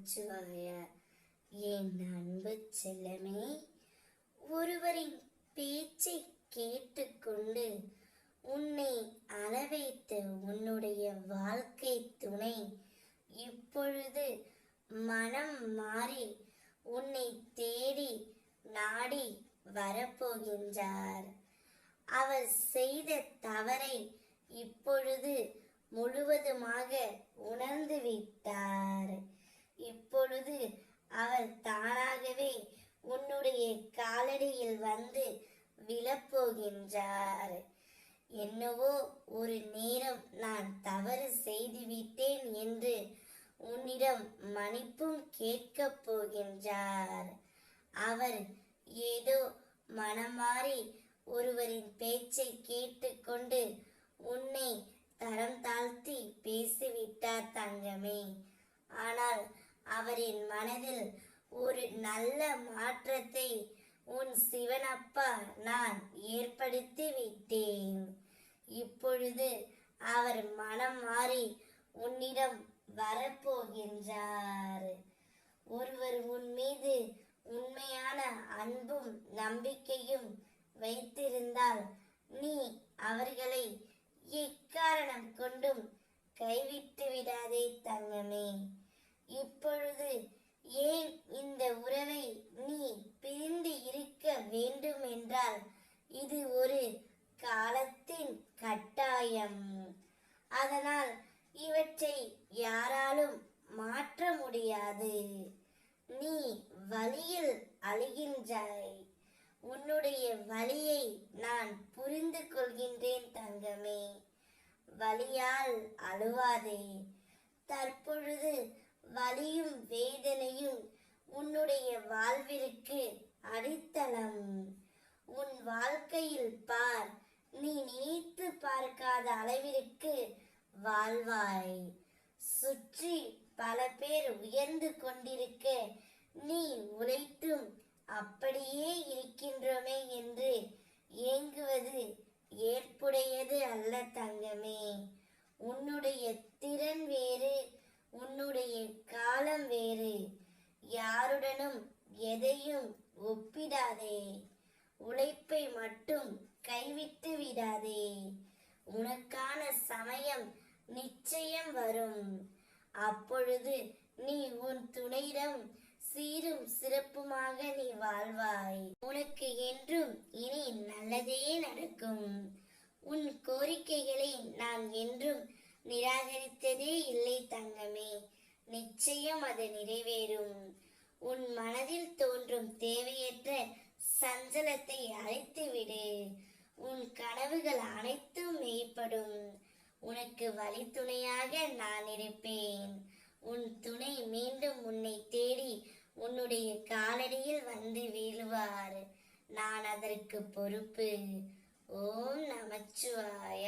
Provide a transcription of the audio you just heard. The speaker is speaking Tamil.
நமச்சிவாய. என் அன்பு செல்லமே, ஒருவரின் பேச்சை கேட்டுக்கொண்டு உன்னை அளவைத்த உன்னுடைய வாழ்க்கை துணை இப்பொழுது மனம் மாறி உன்னை தேடி நாடி வரப்போகின்றார். அவர் செய்த தவறை இப்பொழுது முழுவதுமாக உணர்ந்து விட்டார். இப்பொழுது அவர் தானாகவே உன்னுடைய காலடியில் வந்து விழப்போகின்றார். என்னவோ ஒரு நேரம் நான் தவறு செய்துவிட்டேன் என்று உன்னிடம் மன்னிப்பும் கேட்கப் போகின்றார். அவர் ஏதோ மனமாறி ஒருவரின் பேச்சை கேட்டுக்கொண்டு உன்னை தரம் தாழ்த்தி பேசிவிட்டார் தங்கமே. ஆனால் அவரின் மனதில் ஒரு நல்ல மாற்றத்தை உன் சிவனப்பா நான் ஏற்படுத்தி விட்டேன். இப்பொழுது அவர் மனம் மாறி உன்னிடம் வரப்போகின்றார். ஒருவர் உன் மீது உண்மையான அன்பும் நம்பிக்கையும் வைத்திருந்தால் நீ அவர்களை எக்காரணம் கொண்டும் கைவிட்டு விடாதே தங்கமே. இப்பொழுது ஏன் இந்த உறவை நீ பிரிந்து இருக்க வேண்டும் என்றால் இது ஒரு காலத்தின் கட்டாயம். அதனால் இவற்றை யாராலும் மாற்ற முடியாது. நீ வலியில் அழுகின்றாய். உன்னுடைய வலியை நான் புரிந்து கொள்கின்றேன் தங்கமே. வலியால் அழுவாதே. தற்பொழுது வலியும் வேதனையும் உன்னுடைய வாழ்விற்கு அடித்தளம். உன் வாழ்க்கையில் பார், நீ நினைத்து பார்க்காத அளவிற்கு வாழ்வாய். சுற்றி பல பேர் உயர்ந்து கொண்டிருக்க நீ உழைத்தும் அப்படியே இருக்கின்றோமே என்று ஏங்குவது ஏற்புடையது அல்ல தங்கமே. உன்னுடைய திறன் வேறு, உன்னுடைய காலம் வேறு. யாருடனும் எதையும் ஒப்பிடாதே. உழைப்பை மட்டும் கைவிட்டு விடாதே. உனக்கான சமயம் நிச்சயம் வரும். அப்பொழுது நீ உன் துணையிடம் சீரும் சிறப்புமாக நீ வாழ்வாய். உனக்கு என்றும் இனி நல்லதே நடக்கும். உன் கோரிக்கைகளை நான் என்றும் நிராகரித்ததே இல்லை தங்கமே. நிச்சயம் அது நிறைவேறும். உன் மனதில் தோன்றும் தேவையற்ற சஞ்சலத்தை அழைத்துவிடு. உன் கனவுகள் அனைத்தும் மெய்ப்படும். உனக்கு வழித்துணையாக நான் இருப்பேன். உன் துணை மீண்டும் உன்னை தேடி உன்னுடைய காலடியில் வந்து வீழுவார். நான் அதற்கு பொறுப்பு. ஓம் நமச்சிவாய.